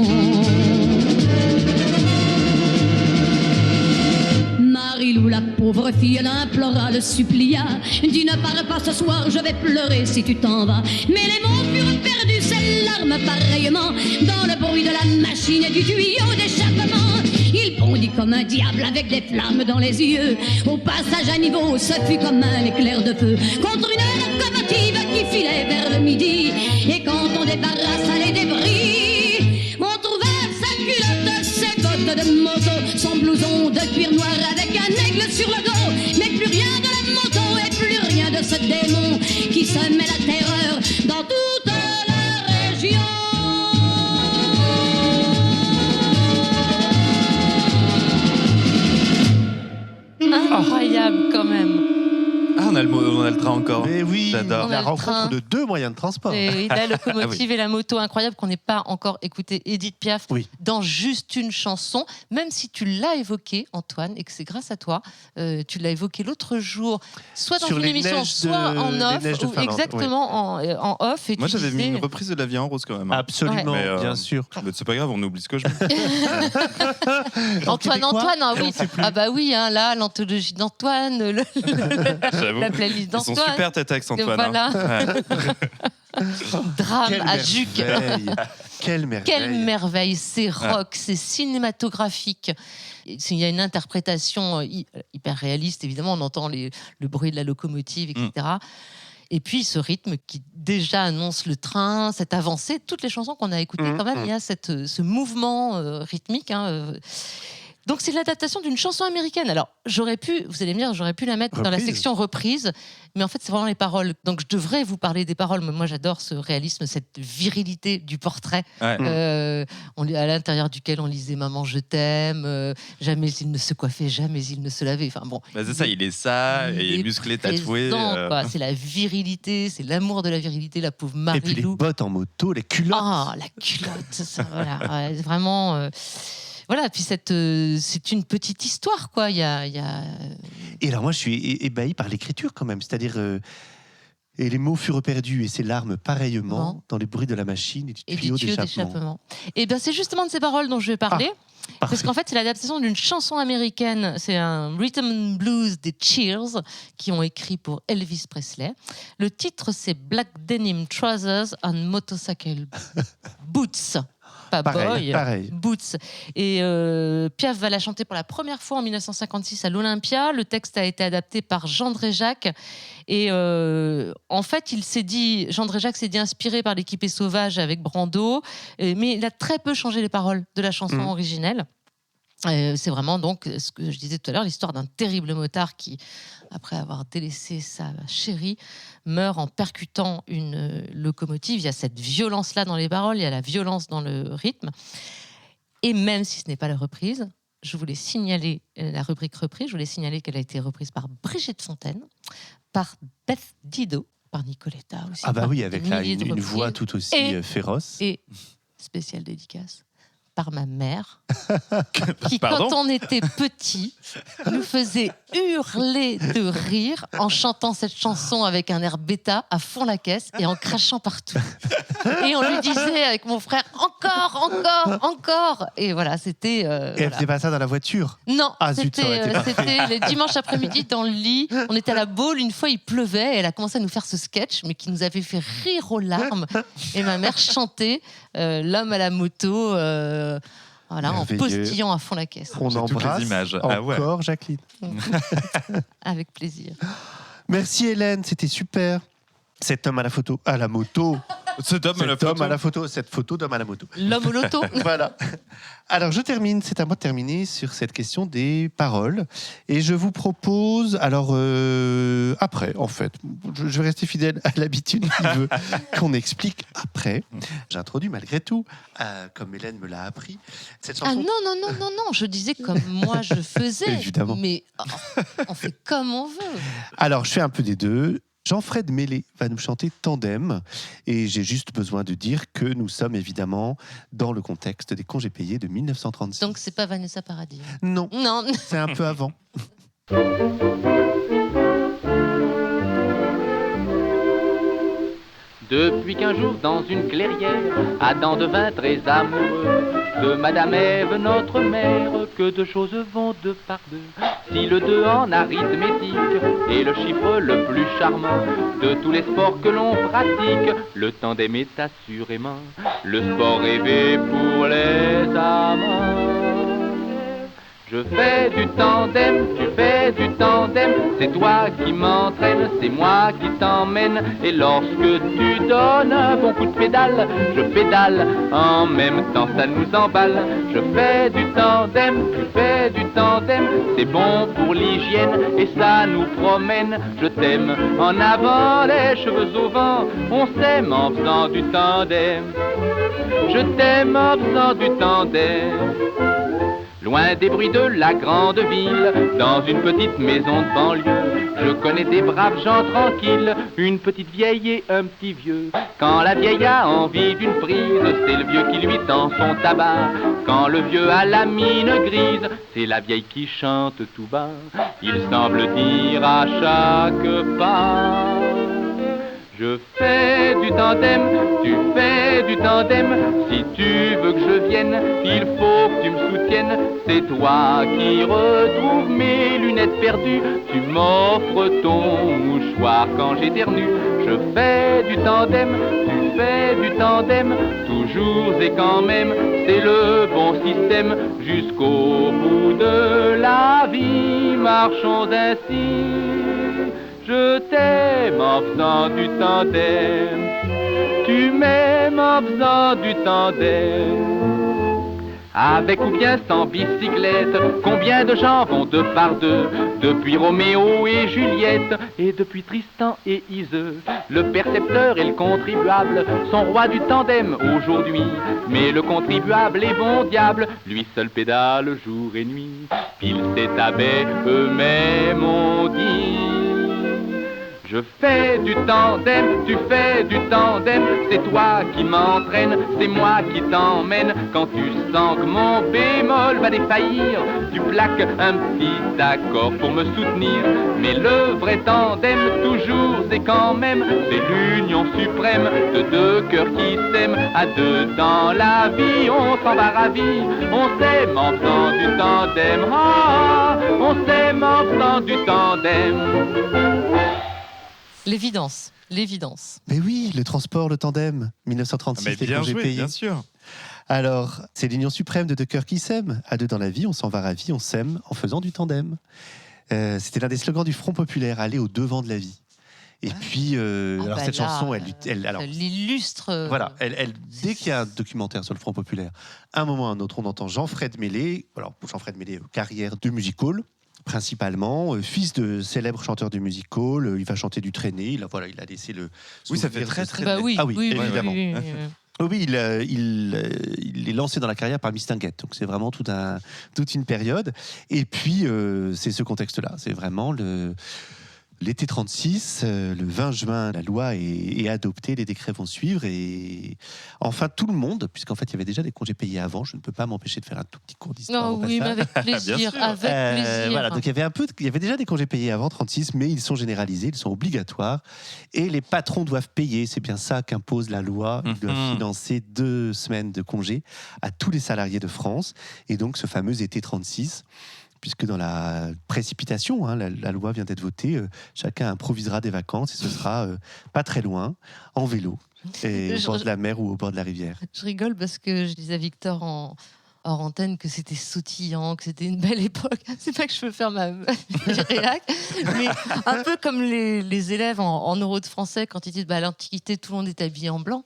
Marilou, la pauvre fille, l'implora, le supplia. Dis ne pars pas ce soir, je vais pleurer si tu t'en vas. Mais les mots furent perdus, ses larmes pareillement, dans le bruit de la machine et du tuyau d'échappement. Il bondit comme un diable avec des flammes dans les yeux. Au passage à niveau, ce fut comme un éclair de feu contre une locomotive qui filait vers le midi. Et quand on débarrassa les débris, on trouva sa culotte, ses bottes de moto, son blouson de cuir noir avec un aigle sur le dos. Mais plus rien de la moto et plus rien de ce démon qui semait la terreur dans toute la région. Incroyable quand même. Ah, on a le train encore. Mais oui, J'adore. On a la le rencontre train. de deux moyens de transport. Et oui, la locomotive et la moto, incroyable qu'on n'ait pas encore écouté Edith Piaf Oui. dans juste une chanson, même si tu l'as évoqué, Antoine, et que c'est grâce à toi. Tu l'as évoqué l'autre jour, soit dans Sur une les émission, neiges de- soit en les off, neiges de ou Finlande, exactement en off. Et Moi, tu j'avais mis disais- une reprise de La Vie en rose quand même. hein. Absolument, Ouais. Mais, bien sûr. Mais c'est pas grave, on oublie ce que je dis. Antoine, québécois, Antoine, ah on oui, sait plus. ah bah oui, hein, là, l'anthologie d'Antoine, J'avoue. la playlist Ils sont d'Antoine. super tes textes, Antoine. Voilà. hein. Ouais. Drame Quelle à Juc. merveille. Quelle merveille. Quelle merveille, c'est rock, c'est cinématographique. Il y a une interprétation hyper réaliste, évidemment, on entend le bruit de la locomotive, etc. Et puis ce rythme qui déjà annonce le train, cette avancée, toutes les chansons qu'on a écoutées, quand même, il y a ce mouvement rythmique. Donc c'est l'adaptation d'une chanson américaine. Alors j'aurais pu la mettre dans la section reprise, mais en fait c'est vraiment les paroles. Donc je devrais vous parler des paroles. Moi j'adore ce réalisme, cette virilité du portrait, à l'intérieur duquel on lisait Maman je t'aime, jamais il ne se coiffait, jamais il ne se lavait. Enfin bon. C'est ça, il est musclé, tatoué. C'est la virilité, c'est l'amour de la virilité, la pauvre Marie-Lou. Et puis les bottes en moto, les culottes. Ah, la culotte, ça, voilà, vraiment. Voilà, puis c'est une petite histoire, quoi. Il y a... Et alors moi, je suis ébahi par l'écriture quand même. C'est-à-dire, et les mots furent perdus et ses larmes pareillement dans les bruits de la machine et du tuyau d'échappement. Et bien, c'est justement de ces paroles dont je vais parler. Parce qu'en fait, c'est l'adaptation d'une chanson américaine. C'est un rhythm and blues des Cheers qui ont écrit pour Elvis Presley. Le titre, c'est Black Denim Trousers and Motorcycle Boots. Pareil. Boots. Et Piaf va la chanter pour la première fois en 1956 à l'Olympia. Le texte a été adapté par Jean Dréjac. Et en fait, Jean Dréjac s'est dit inspiré par l'Équipée sauvage avec Brando, mais il a très peu changé les paroles de la chanson originelle. C'est vraiment donc ce que je disais tout à l'heure, l'histoire d'un terrible motard qui, après avoir délaissé sa chérie, meurt en percutant une locomotive. Il y a cette violence-là dans les paroles, il y a la violence dans le rythme. Et même si ce n'est pas la reprise, je voulais signaler la rubrique reprise, je voulais signaler qu'elle a été reprise par Brigitte Fontaine, par Beth Dido, par Nicoletta aussi. Ah bah oui, avec une voix tout aussi féroce. Et spéciale dédicace par ma mère, qui, quand on était petit, nous faisait hurler de rire en chantant cette chanson avec un air bêta à fond la caisse et en crachant partout. Et on lui disait avec mon frère encore. Et voilà, c'était. Et elle faisait pas ça dans la voiture? Non, c'était les dimanches après-midi dans le lit. On était à la Baule, une fois il pleuvait, et elle a commencé à nous faire ce sketch, mais qui nous avait fait rire aux larmes. Et ma mère chantait L'homme à la moto. En postillant à fond la caisse. On embrasse les images. Encore Jacqueline. Avec plaisir. Merci Hélène, c'était super. Cet homme à la moto. Cet homme à la photo. Cette photo d'homme à la moto. L'homme au loto. Voilà. Alors c'est à moi de terminer sur cette question des paroles. Et je vous propose, après en fait, je vais rester fidèle à l'habitude qui veut qu'on explique après. J'introduis malgré tout, comme Hélène me l'a appris, cette chanson. Ah non, je disais comme moi je faisais. Évidemment. Mais on fait comme on veut. Alors je fais un peu des deux. Jean-Fred Mélé va nous chanter Tandem et j'ai juste besoin de dire que nous sommes évidemment dans le contexte des congés payés de 1936. Donc c'est pas Vanessa Paradis. Non, c'est un peu avant. Depuis qu'un jour dans une clairière, Adam devint très amoureux de Madame Ève, notre mère, que deux choses vont deux par deux. Si le 2 en arithmétique est le chiffre le plus charmant de tous les sports que l'on pratique, le tandem est assurément le sport rêvé pour les amants. Je fais du tandem, tu fais du tandem, c'est toi qui m'entraîne, c'est moi qui t'emmène. Et lorsque tu donnes un bon coup de pédale, je pédale, en même temps ça nous emballe. Je fais du tandem, tu fais du tandem, c'est bon pour l'hygiène et ça nous promène. Je t'aime, en avant les cheveux au vent, on s'aime en faisant du tandem. Je t'aime en faisant du tandem. Loin des bruits de la grande ville, dans une petite maison de banlieue, je connais des braves gens tranquilles, une petite vieille et un petit vieux. Quand la vieille a envie d'une prise, c'est le vieux qui lui tend son tabac. Quand le vieux a la mine grise, c'est la vieille qui chante tout bas. Il semble dire à chaque pas: je fais du tandem, tu fais du tandem. Si tu veux que je vienne, il faut que tu me soutiennes. C'est toi qui retrouves mes lunettes perdues. Tu m'offres ton mouchoir quand j'éternue. Je fais du tandem, tu fais du tandem. Toujours et quand même, c'est le bon système. Jusqu'au bout de la vie, marchons ainsi. Je t'aime en faisant du tandem. Tu m'aimes en faisant du tandem. Avec ou bien sans bicyclette, combien de gens vont deux par deux, depuis Roméo et Juliette, et depuis Tristan et Iseux. Le percepteur et le contribuable sont rois du tandem aujourd'hui, mais le contribuable est bon diable, lui seul pédale jour et nuit. Pile c'est abbé, eux-mêmes ont dit. Je fais du tandem, tu fais du tandem, c'est toi qui m'entraîne, c'est moi qui t'emmène. Quand tu sens que mon bémol va défaillir, tu plaques un petit accord pour me soutenir. Mais le vrai tandem, toujours et quand même, c'est l'union suprême de deux cœurs qui s'aiment. À deux dans la vie, on s'en va ravis, on s'aime en faisant du tandem. Ah, on s'aime en faisant du tandem. L'évidence, l'évidence. Mais oui, le transport, le tandem, 1936, Mais les bien congés joué, payés. bien sûr. Alors, c'est l'union suprême de deux cœurs qui s'aiment. À deux dans la vie, on s'en va ravis, on s'aime en faisant du tandem. C'était l'un des slogans du Front populaire, aller au devant de la vie. Et puis, alors cette chanson, alors, ça l'illustre. voilà, dès qu'il y a un documentaire sur le Front populaire, à un moment ou à un autre, on entend Jean-Fred Mélé. Alors, Jean-Fred Mélé, carrière de music-hall, principalement, fils de célèbre chanteur de music-hall, il va chanter du traîné, il a laissé le... Oui, ça fait souvenir très, de- très Bah oui, Ah oui, oui, évidemment. oui. Oh oui, il est lancé dans la carrière par Mistinguett, donc c'est vraiment toute une période. Et puis, c'est ce contexte-là, c'est vraiment l'été 36, le 20 juin, la loi est adoptée, les décrets vont suivre, et enfin tout le monde, puisqu'en fait il y avait déjà des congés payés avant, je ne peux pas m'empêcher de faire un tout petit cours d'histoire. Non, au oui, mais passage. avec plaisir, Bien sûr. avec plaisir. Voilà, donc il y avait déjà des congés payés avant 36, mais ils sont généralisés, ils sont obligatoires, et les patrons doivent payer. C'est bien ça qu'impose la loi. Ils doivent financer 2 semaines de congés à tous les salariés de France, et donc ce fameux été 36. Puisque dans la précipitation, hein, la loi vient d'être votée, chacun improvisera des vacances et ce sera pas très loin, en vélo, et au bord de la mer ou au bord de la rivière. Je rigole parce que je disais à Victor hors antenne que c'était sautillant, que c'était une belle époque. C'est pas que je veux faire ma réac, mais un peu comme les élèves en euro de français quand ils disent à l'Antiquité tout le monde est habillé en blanc.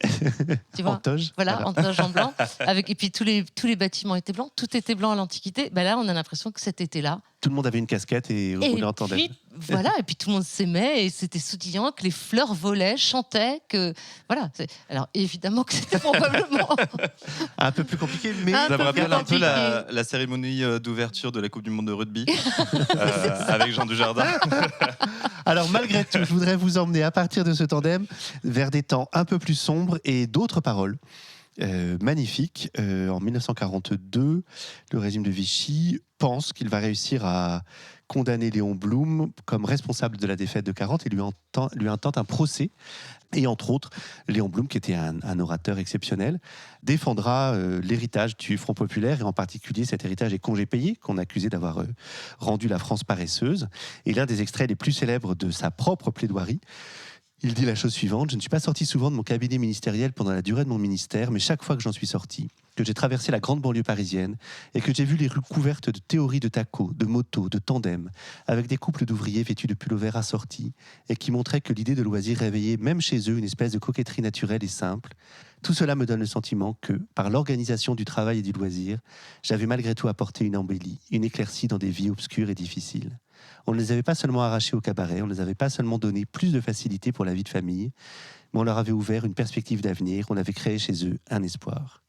Tu vois, En toge. voilà, en toge en blanc. Et puis tous les bâtiments étaient blancs, tout était blanc à l'Antiquité. Là, on a l'impression que cet été-là. Tout le monde avait une casquette et roulait en tandem. Puis, voilà, et puis tout le monde s'aimait et c'était sautillant, que les fleurs volaient, chantaient, que voilà. Alors évidemment que c'était probablement Un peu plus compliqué, mais Un Ça peu me rappelle plus un peu compliqué. la cérémonie d'ouverture de la Coupe du Monde de rugby avec Jean Dujardin. alors malgré tout, je voudrais vous emmener à partir de ce tandem vers des temps un peu plus sombres et d'autres paroles. Magnifique. En 1942, le régime de Vichy pense qu'il va réussir à condamner Léon Blum comme responsable de la défaite de 40 et lui intente un procès. Et entre autres, Léon Blum, qui était un orateur exceptionnel, défendra l'héritage du Front populaire, et en particulier cet héritage des congés payés qu'on accusait d'avoir rendu la France paresseuse. Et l'un des extraits les plus célèbres de sa propre plaidoirie, il dit la chose suivante: « Je ne suis pas sorti souvent de mon cabinet ministériel pendant la durée de mon ministère, mais chaque fois que j'en suis sorti, que j'ai traversé la grande banlieue parisienne et que j'ai vu les rues couvertes de théories de tacos, de motos, de tandems, avec des couples d'ouvriers vêtus de pullovers assortis et qui montraient que l'idée de loisir réveillait même chez eux une espèce de coquetterie naturelle et simple, tout cela me donne le sentiment que, par l'organisation du travail et du loisir, j'avais malgré tout apporté une embellie, une éclaircie dans des vies obscures et difficiles. On ne les avait pas seulement arrachés au cabaret, on ne les avait pas seulement donné plus de facilité pour la vie de famille, mais on leur avait ouvert une perspective d'avenir, on avait créé chez eux un espoir. »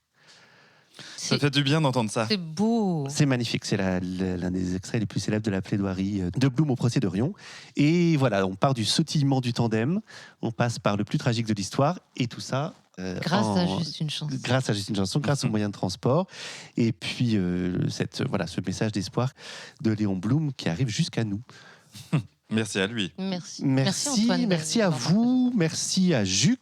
Ça fait du bien d'entendre ça. C'est beau. C'est magnifique, c'est l'un des extraits les plus célèbres de la plaidoirie de Blum au procès d'Orion. Et voilà, on part du sautillement du tandem, on passe par le plus tragique de l'histoire, et tout ça... Grâce à juste une chanson. Grâce à juste une chanson, grâce aux moyens de transport. Et puis, ce message d'espoir de Léon Blum qui arrive jusqu'à nous. Merci à lui. Merci. Merci, Antoine. merci à vous, merci à Juc.